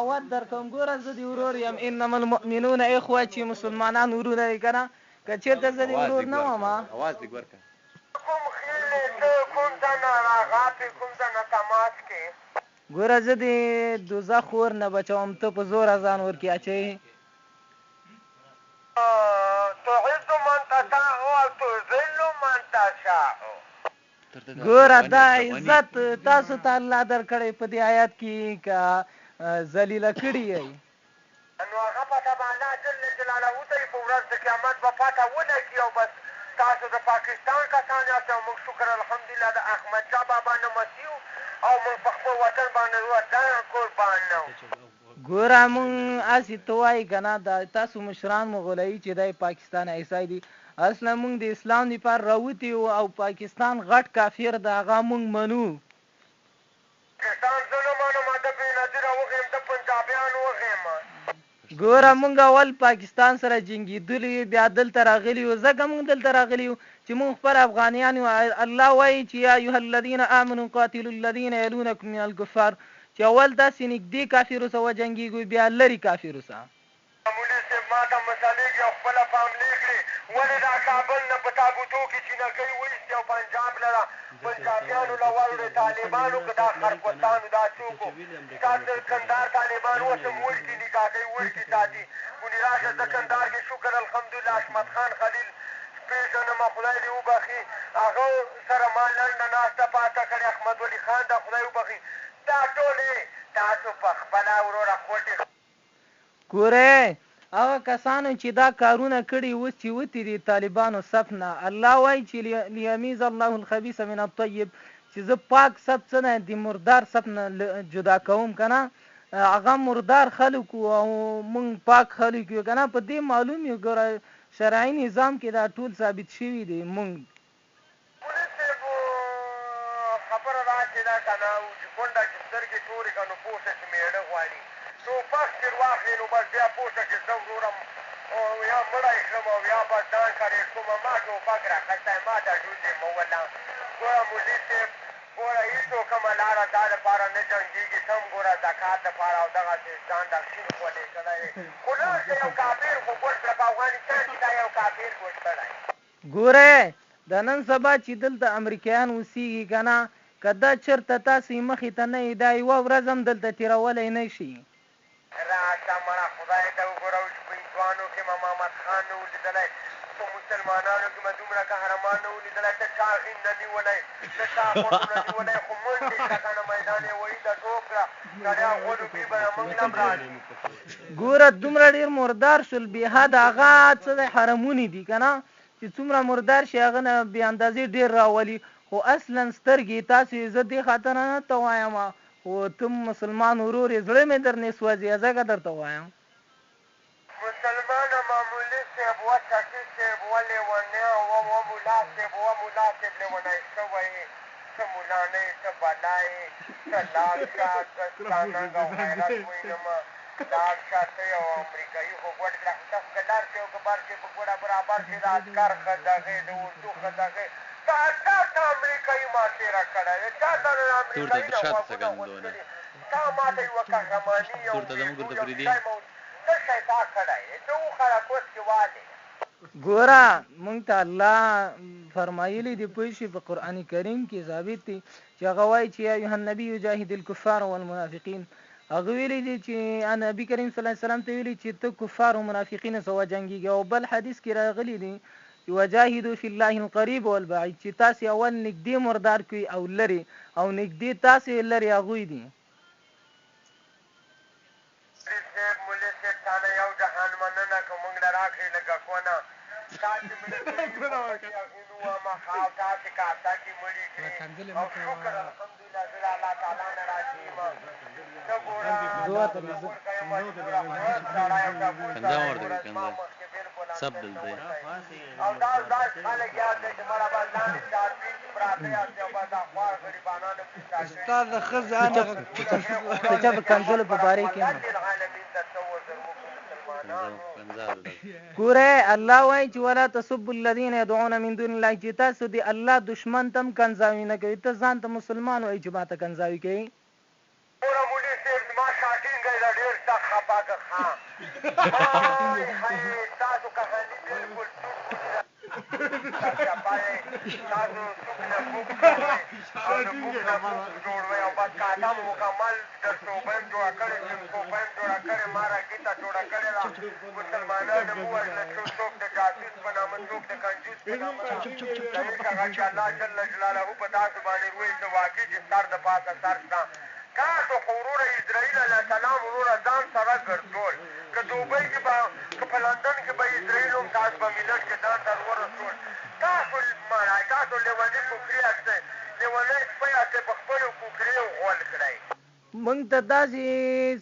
دعوت درکوم ګوره زه دې ورور یم انما المؤمنون اخوه چې مسلمانان ورونه یې که نه که چېرته زه دې ورور نه وم اواز لږ ورکړه کوم خیل دی ته کوم ځای نه راغاپې کوم ځای نه تماس کې ګوره زه دې دوزخ اور نه بچوم ته په زوره ځان ورکې اچوې تعز من تشاء او تذل من تشاء ګوره دا عزت تاسو ته الله درکړی په دې آیات کې که ذلیله کړي یې نو هغه پته به الله جل جلاله ته په ورځ د قیامت به پته ولګي او بس تاسو د پاکستان کسان یاست او موږ شکر الحمدلله د احمدشاه بابا نمسي یو او موږ په خپل وطن باندې وطن قربان نه ګوره مونږ هسې ته وایي که نه دا تاسو مشران مغولوي چې دی پاکستان عیسی دي اصلا مونږ د اسلام دپاره راوتي وو او پاکستان غټ کافر د هغه مونږ منو پاکستان زه نه منم د بېنظیره وغیم د پنجابیان وغیم ګوره مونږ اول پاکستان سره جنګېدلي یو بیا دلته راغلي یو ځکه مونږ دلته راغلي یو چې مونږ خپل افغانیان یو الله وایي چې یا ایها الذین آمنوا قاتلوا الذین یلونکم من الکفار چې اول داسې نږدې کافرو سره وجنګېږو بیا لرې کافرو سره مولي صاحب ما ته مسلېږي او خپله پاملې کړې ولې دا کابل نه په تابوتو کې چینکۍ وایستې او پنجاب لره پنجابیانو له واوړې طالبانو که دا خرپوستانو دا څوک وو ستا د کندهار طالبان اوس هم وړکي نکاحۍ وړکي ساتي ونې راشه زه کندهار کې شکر الحمدلله احمد خان خلیل پېژنم خدای دې وبخي هغه سره ما لنډه ناسته پاته کړې احمد ولي خان دا خدای وبخي دا ټولې تاسو په خپله وروره خوټې ګورې هغه کسانو چې دا کارونه کړي اوس چې وتې دي طالبانو صف نه الله وایي چې لیمیز الله الخبیث من الطیب چې زه پاک صف څه نه د مردار صف نه جدا کوم که نه هغه مردار خلک وو او موږ پاک خلک یو که نه په دې معلوم یو ګوره شرعي نظام کې دا ټول ثابت شوي دي موږ پولیس صاحب خبره داسې ده که نه چې کونډه چې سترګې تورې که نو پوسه چې مېړه غواړي ټوپک چې واخلې نو بس بیا پوسه چې زه وروره یا مړی کړم او یا بس ځان کړې کوم ما ټوپک راخستی ما دا ډوزې موله ګوره مولي صاحب ګوره هېڅوک کومه لاره دا دپاره نه جنګېږي سم ګوره زکات دپاره او دغسې ځان دخشین خولې کړی دی خو لاړ یو کافر خو ګوټ کړه په افغانستان کې دا یو کافر ګوټ کړی ګوره د نن سبا چې دلته امریکایان اوسېږي که نه که دا چېرته تاسې مخې ته نه یې دا یوه ورځ هم دلته تېرولی نه شي راشه مړه خدای ته وګوره چې په هندوانو کې مې محمد خان نه ولیدلی په مسلمانانو کې مې دومره قهرمان نه ولیدلی ته چا غین نه نیولی ته چا غوټو نه نیولی خو منډې کړه که نه میدان یې وهي ده ټوپ کړه کړیا غولو بې به موږ نه هم راشي ګوره دومره ډېر مردار شول بې حد هغه څه دی حرمونې دي که نه چې څومره مردار شي هغه نه بې اندازې ډېر راولي خو اصلا سترګې تاسې زه دې خاطر نه ته وایم خو ته مسلمان ورور یې زړه مې در نه سوځي ځکه درته وایم مسلمانه معمولي صاحب و چکي صاحب و لیونی و ملا صاحب و ملا صاحب لیونی شوی یې ته ملا نه یې ته بلا یې ته لاړ شه زه ستا ننګ او غیرت وینم لاړ شه ته یو امریکایي خو ګوډ کړه خو ته خو که لاړ شې او که بر شې په ګوډه برابر شې د عسکر خدغې د اردو خدغې تا ته امریکایي ما تېره کړی دی چا ته د امریکایي نه غوږونه غوڅ تا ما ته یوه قهرماني یو ویډیو یو شی څه شی تا کړی دی ته وخړه کوس کې والې ګوره مونږ ته الله فرمایلی دی پوه شي په قرآن کریم کې ثابت دی چې هغه وایي چې یا ایها النبي جاهد الکفار والمنافقین هغه ویلی دی چې نبي کریم صلی الله علیه وسلم ته ویلي چې ته کفار او منافقینو سره وجنګېږي او بل حدیث کې راغلی دی وجاهدوا فی الله القریب والبعید چې تاسې اول نږدې مردار کوي او لرې او نږدې تاسې لرې هغوی دي صاحب مولي صاحب تا نه یو جهان مننه که موږ له راکړې لږه کونه تاسې مړه مخه او تاسې کاسه کې مړي کړې او شکر الحمدلله زه د الله تعالی نه راضي یم ته ګوره سب دلته او دا خلک یاد دی چې مړه بس لاندې چاربیز پراته یاست او بس اخوار غریبانانو استاد د ښځې د چا په کنځلو په باره کې ګوره الله وایي چې ولا تسبوا الذین یدعون من دون الله چې تاسو د الله دشمن ته هم کنځاوي نه کوي ته ځان ته مسلمان وایي چې ما ته کنځاوي کوي ګوره مولي صاحب زما شاټینګی ده ډېر ډېر سخت خفه کړ ښه هی هی تاسو کهاني بلکل تاسو څوک نه بوک جوړوئ او د بوک نه بوک جوړوئ او بس کالم مکمل د صوبه یم جوړه کړې صوبه یم جوړه کړې ما راکېته جوړه کړې ده مسلمانان یم ووژله څوک د جاسوس په نامه څوک د کنجوس په نامه ده زموږ هغه چې الله جل جلاله په تاسو باندې وایي چې واقع چې سر د پاسه سر شته تاسو خو وروره اسرائیل علیه السلام وروره ځان سره ګرځول که دوبۍ کې به که په لندن کې به اسرائیل هم تاسو به ملت کې ځان ته ورسول تاسو مړی تاسو لیوني کوکري یاستئ لیونی سپی یاستئ په خپلو کوکریو غول کړئ مونږ ته داسې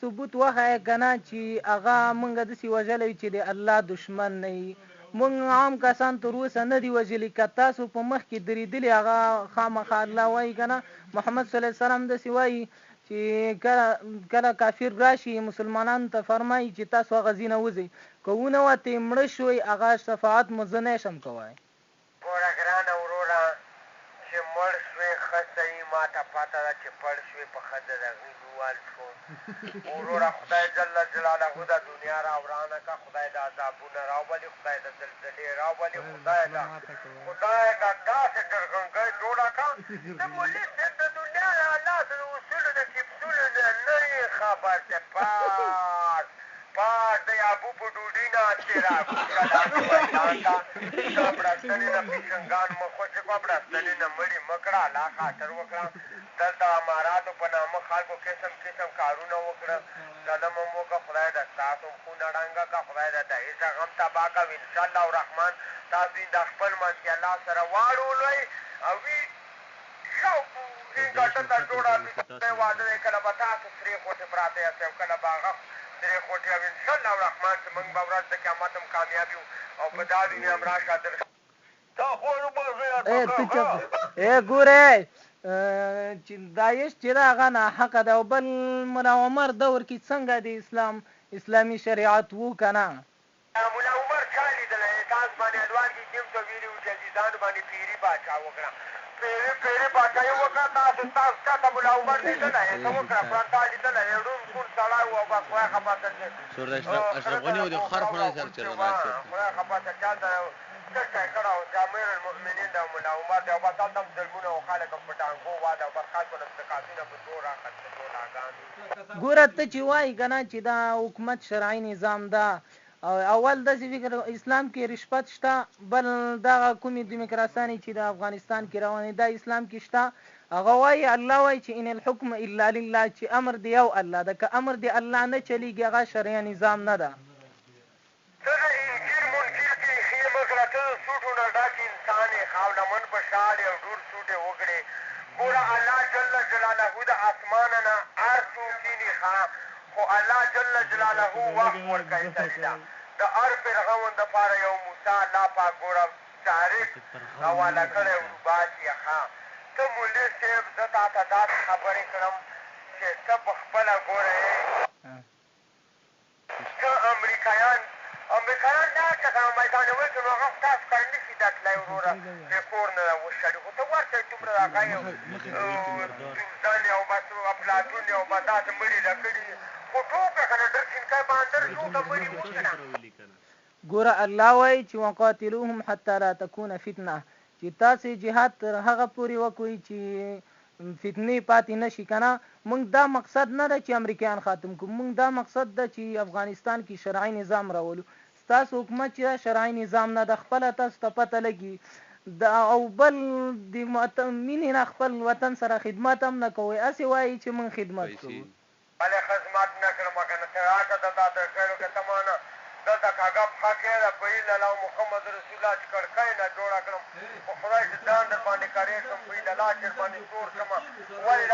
ثبوت وښایه که نه چې هغه مونږ داسې وژلی چې د الله دشمن نه وي مونږ عام کسان تر اوسه نه دي وژلي که تاسو په مخ کې درېدلي هغه خامخا الله وایي که نه محمد صلی الله علیه وسلم داسې وایي چې کله کافر راشي مسلمانانو ته فرمایي چې تاسو هغه ځینه وځئ که ونوتې مړه شوئ هغه شفاعت مو زه نه شم کوی ګوره ګرانه وروره چې مړ شوې ښه صحیح ما ته پته ده چې پړ شوې په ښځه د هغې نوال شو وروره خدای جل جلاله د دنیا راورانه که خدای د عذابونه راولي خدای د زلزلې راولي خدای د داسې ډرغنګۍ جوړه کړه د مولي صاحب د دنیا د الله د اصولو د کپسولو نه نه یې خبر دی پاس د یابو په ډوډۍ ناستې راکوشه داسې میدان ته د بړستنې نه پیشنګان مه خوشې کړه بړستنې نه مړي مه کړه الله خاطر وکړه دلته اماراتو په نامه خلکو قسم قسم کارونه وکړه ظلم هم وکړه خدای د ستاسو هم خونه ړنګه کړه خدای د دهیزه غم تباه کړه انشاءالله الرحمن تاسو د خپل منځ کې الله سره واړولئ او وي شوق ګټه ته جوړه واده دی کله به تاسو سرې خوټې پراته یاستئ او کله به هغه سرې خوټې او انشاءالله الرحمن چې موږ به ورځ د قیامت هم کامیاب یو او په دا دنیا هم راشه تا خو ګورې چې داعش چې د هغه ناحقه ده او بل ملا عمر دور کې څنګه د اسلامي شریعت وو که نه ملا عمر چا لیدلی تاسو باندې الوان کې کیم ته ویلي وو چې عزیزانو باندې پیري باچا وکړه پیري باچایي وکړه تاسو چاته ملا عمر لیدلی څه وکړه پرانتا لیدلی یو ډون کور سړی و او بس خدای خفه شه اشرف غني و د خر خونه سره چرغاچ خدای خفه شه چاته څه شی کړه او چې امیر المؤمنین د ملا عمر دی او بس هلته هم ظلمونه او خلک هم په ټانګو واده او بس خلکو نه استقاسونه په زور راخسته ګولاګانې ګوره ته چې وایي که نه چې دا حکومت شرعي نظام ده اول داسې فکر اسلام کې رشوت شته بل دغه کومې دیموکراسیانې چې د افغانستان کې روانې دا اسلام کې شته هغه وایي الله وایي چې ان الحکم الا لله چې امر دی یو الله ده که امر دی الله نه چلیږي هغه شرعي نظام نه ده ته د انکیر منکر کې ښې مه کړه ته د سوټو نه ډک انسان یې خاولمن په شال یې او ډور سوټ یې وکړې ګوره الله جل جلاله د اسمانه نه هر څوک کیني ښه خو الله جل جلاله وخت ورکوي سړي ته د هر فرعون دپاره یو موسی الله پاک ګوره تاریخ حواله کړی وباسي ښه ته مولي صاحب زه تا ته داسې خبرې کړم چې ته په خپله ګوره ته امریکایان دا چې میدان ویل نو هغه ستاسو کار نه شي دا تللی وروره د کور نه وشړي خو ته ورته دومره هغه یو دوزن او بس افلاطون او بس داسې مړي له کړي خو ټوکه که نه ډرچینکی باندر ټوکه مړي وکړه ګوره الله وایي چې وقاتلوهم حتی لا تکون فتنه چې تاسې جهاد تر هغه پورې وکړئ چې فتنې پاتې نشي که نه موږ دا مقصد نه ده چې امریکایان ختم کړو موږ دا مقصد ده چې افغانستان کې شرعي نظام راولو ستاسو حکومت چې شرعي نظام نه ده خپله تاسو ته پته لګي او بل د مینې نه خپل وطن سره خدمت هم نه کوئ هسې وایي چې موږ خدمت کوو ولې خدمت نه کړم که نه ته راکړه د تا د خیرو که ته ما نه دلته کاږه پښه کېده په ایله الله محمد رسول الله چې کړکۍ نه جوړه کړم خو خدای چې ځان در باندې کارې کړم په ایله الله چې در باندې جوړ کړمه ولې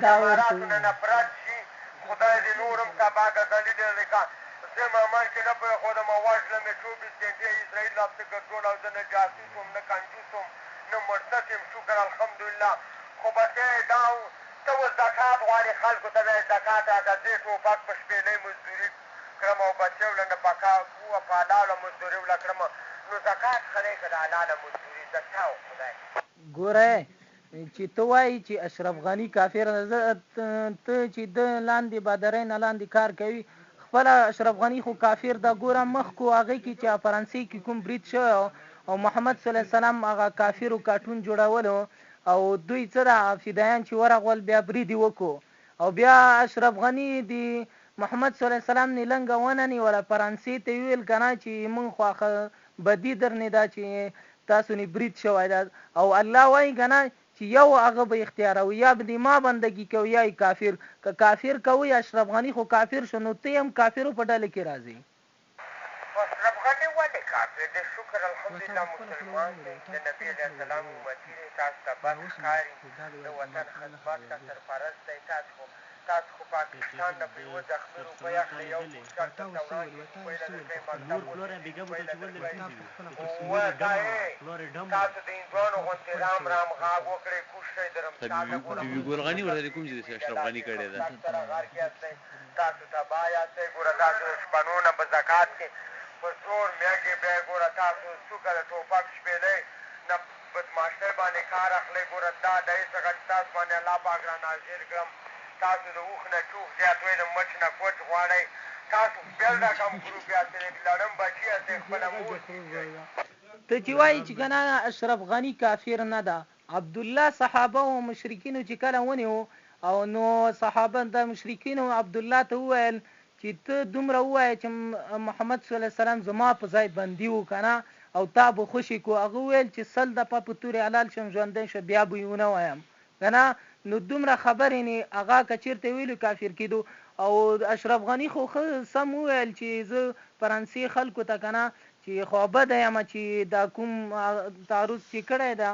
دا اماراتو نه نفرت شي خدای دې نور هم تباه که ذلیل یې که زه عمل کې نه پرېښودم او وژلم یې 24 ګنټې اسرائیل لاسته ګرځول او زه نه جاسوس وم نه کنجوس وم نه مرتد یم شکر الحمدلله خو بس دا ته اوس زکات غواړې خلکو ته به یې زکات راکړه زه ټوپک په شپېلۍ مزدوري کړم او بچې وله نه په حلاله مزدوري وله کړم نو زکات ښه دی که د حلاله مزدوري د چا و خدای ګوره چې ته وایي چې اشرف غني کافر ته چې د لاندې بادرۍ نه لاندې کار کوي خپل اشرف غنی خو کافر دا ګوره مخ کو هغه کې چې فرانسې کې کوم برید شوی او محمد صلی الله علیه وسلم هغه کافر او کارټون جوړولو او دوی څه د فدایان چې ورغول بیا برید وکړو او بیا اشرف غنی دی محمد صلی الله علیه وسلم نه لنګ ونه ولا فرانسې ته ویل کنه چې مونږ خو بدی درنه دا چې تاسو نه برید شوی دا او الله وایي کنه چې یو هغه به اختیار او یا به ما بندگی کوي یا کافر که کافر کوي اشرف غنی خو کافر شنو ته هم کافر په ډله کې راځي اشرف غنی ولې کافر دی شکر الحمدلله مسلمان دی د نبي علیه السلام امتي دی تاسو ته بد ښکاري د وطن خدمت ته سرپرست دی تاسو خو پاکستان نه په یوه زخمي روپۍ اخلئ یو پوسټر درته وړاندې ویله د دوی مکتب تاسو د هندوانو غوندې رام رام غاږ وکړئ کوز شئ د رمضان بیبي ګل غني ورته کوم چې اشرف غني کړی ده سره غار کې یاستئ تاسو تباه یاستئ ګوره تاسو شپنو نه په زکات کې په زور میږې بیا ګوره تاسو څوکه د ټوپک شپېلئ نه بدماشۍ باندې کار اخلئ ګوره دا دی څخه چې تاسو باندې الله پاک را نازل کړم تاسو د اوښ نه چوخ زیات وئ د مچ نه کوچ غواړئ تاسو بل رقم ګروپ یاستئ د لړم بچي یاستئ خپله مور ته چې وایي چې کنه اشرف غنی کافر نه ده عبدالله صحابه او مشرکینو چې کله ونیو او نو صحابه د مشرکینو عبدالله ته وویل چې ته دومره ووایه چې محمد صلی الله علیه وسلم زما په ځای بندي و کنه او تا به خوشي کو هغه ویل چې سل دفعه په تورې حلال شم ژوندی شه بیا به یې ونه وایم کنه نو دومره خبرې نه هغه که چېرته ویلو کافر کېدو او اشرف غنی خو سم وویل چې زه فرانسې خلکو ته کنه چې خو بده یم چې دا کوم تعرض چې کړی ده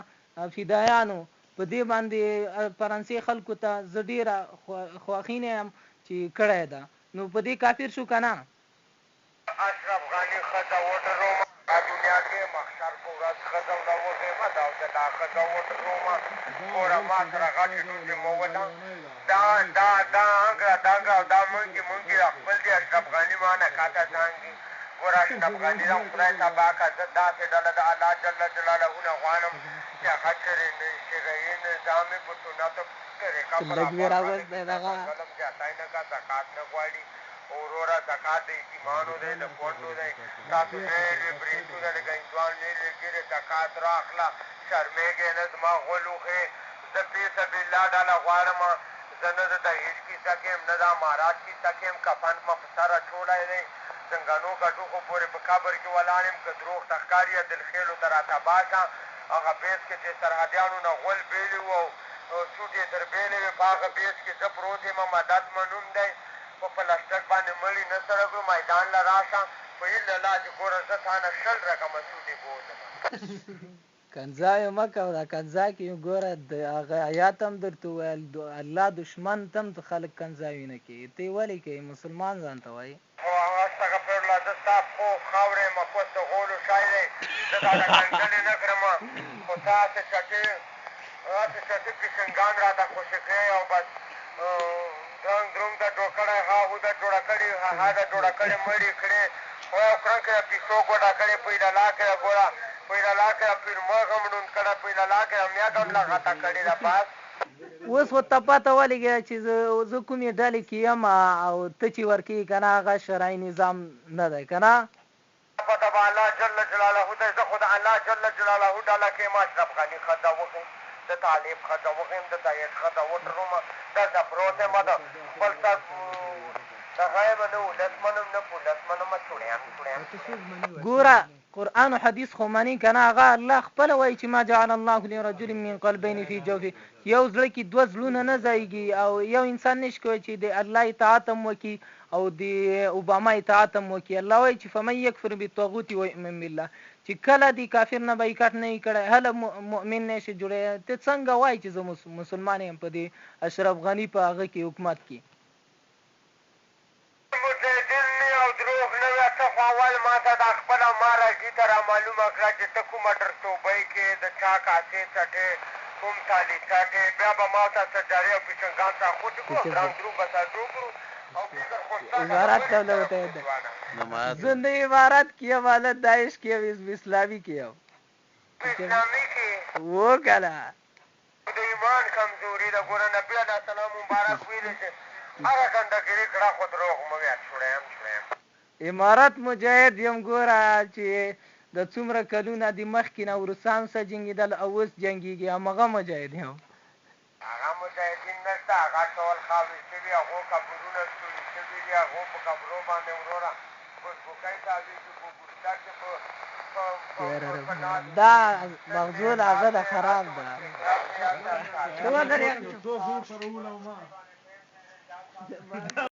فدایانو په دې باندې فرانسې خلکو ته زه ډېره خوښي نه یم چې کړی ده نو په دې کافر شو که نه اشرف غني ښځه وډرومه دنیا کې محشر په ورځ ښځه راوغېمه دا زه دا ښځه وډرومه ګوره ما سره غټې ټوټې مه وله دا انګره او دا مونږې خپل دي اشرف غني ما نه کاته ځانګي ګوره اشرف غني له خدای تباه کړه زه داسې ډله د الله جل جلاله نه غواړم چې هغه شرعي نظام یې په سنتو طریقه قلم زیاتی نه کا زکات نه غواړي وروره زکات د یتیمانو دی د کونډو دی تاسو ډېرې بریتونه لکه هندوان ډېرې ګیرې زکات راخله شرمېږې نه زما غول وښې زه فی سبیلالله ډله غواړم زه نه د دهیج کیسه کیم نه د امارات کیسه کیم کفن مه په سر اچولی دی زنګنو کټوخو پورې په قبر کې ولاړ یم که دروغ ته ښکاري یا دلخیلو ته راته باشه هغه بیس کې چې سرحدیانو نه غول بیلي وو او سوټ یې تر بیلې وې په هغه بیس کې زه پروت یم مدد منوم دی په پلسټک باندې مړي نه سره کړو میدان له راشه په هیله الله چې ګوره زه تا نه 100 رقمه سوټې بوځم کنځا یې مه کوه دا کنځا کې ګوره د هغه آیات هم درته وویل الله دشمن ته هم خلک کنځاوي نه کوي ته یې ولې کوې مسلمان ځان ته وایي خو استغفرالله زه ستا پښو خاورې یم کوس د غولو شی دی زه دا د کنځلې نه کړم خو تا هسې چټې پیشنګان راته خوشې کړې او بس دروم ته جوړ کړی هغه ده جوړه کړې هغه ده جوړه کړې مړې کړې خو یو کرنګ کړه پیسو ګوډه کړې پیللا کړه ګوره پیللا کړه پیر مرغم ړوند کړه پیللا کړه میاګ هم لغته کړې ده پاس اوس خو ته پته ولګېده چې زه کومې ډلې کې یم او ته چې ورکوې که نه هغه شرعي نظام نه دی که نه پته به الله جل جلاله دی زه خو د الله جل جلاله ډله کې یم اشرف غني ښځه وښیم د طالب ښځه وښیم د دایټ ښځه وډرومه دلته پروت یم د خپل سر دغه یم نه ولس منم نه پولس منم چوړیان ګوره قرآن و حدیث خو مني که نه هغه الله خپله وایي چې ما جعل الله لرجل من قلبین فی جوفه یو زړه کې دوه زړونه نه ځایږي او یو انسان نشي کولی چې د الله اطاعت هم وکړي او د اوباما اطاعت هم وکړي الله وایي چې فمن یکفر بالطاغوت ویؤمن بالله چې کله د کافر نه بایکاټ نه یې کړی هله مؤمن نه شي جوړی ته څنګه وایي چې زه مسلمان یم په دې اشرف غني په هغه کې حکومت کې مجاهدین نه او دروغ نه وي څه خو اول ما ته دا خپله ما راځي ته را معلومه کړه چې ته کومه ډرتوبۍ کې د چا کاسې څټې کوم تالي څټې بیا به ما ته سجارې او پیچنګان ته خوټې کړو ګران درو به ساټو کړو او فکر خو عبارت ته وته زه نه عبارت کې یم حالت داعش کې یم اسلامي کې یم اسلامي کې و کنه د ایمان کمزوري ده ګوره نبي علیه السلام مبارک ویلي چې هغه ګندګري کړه خو دروغ مه ویاړ شوړی یم امارت مجاهد یم ګوره چې د څومره کلونه د مخکې نه روسان سره جنګېدل او اوس جنګېږي همغه مجاهد یم هغه مجاهدین نشته هغه ټول خاورې شوي هغو قبرونه سوري شوي دي هغو په قبرو باندې وروره فیسبوکۍ تاویږي په ګوشته کې دا مغزو د هغه د خراب ده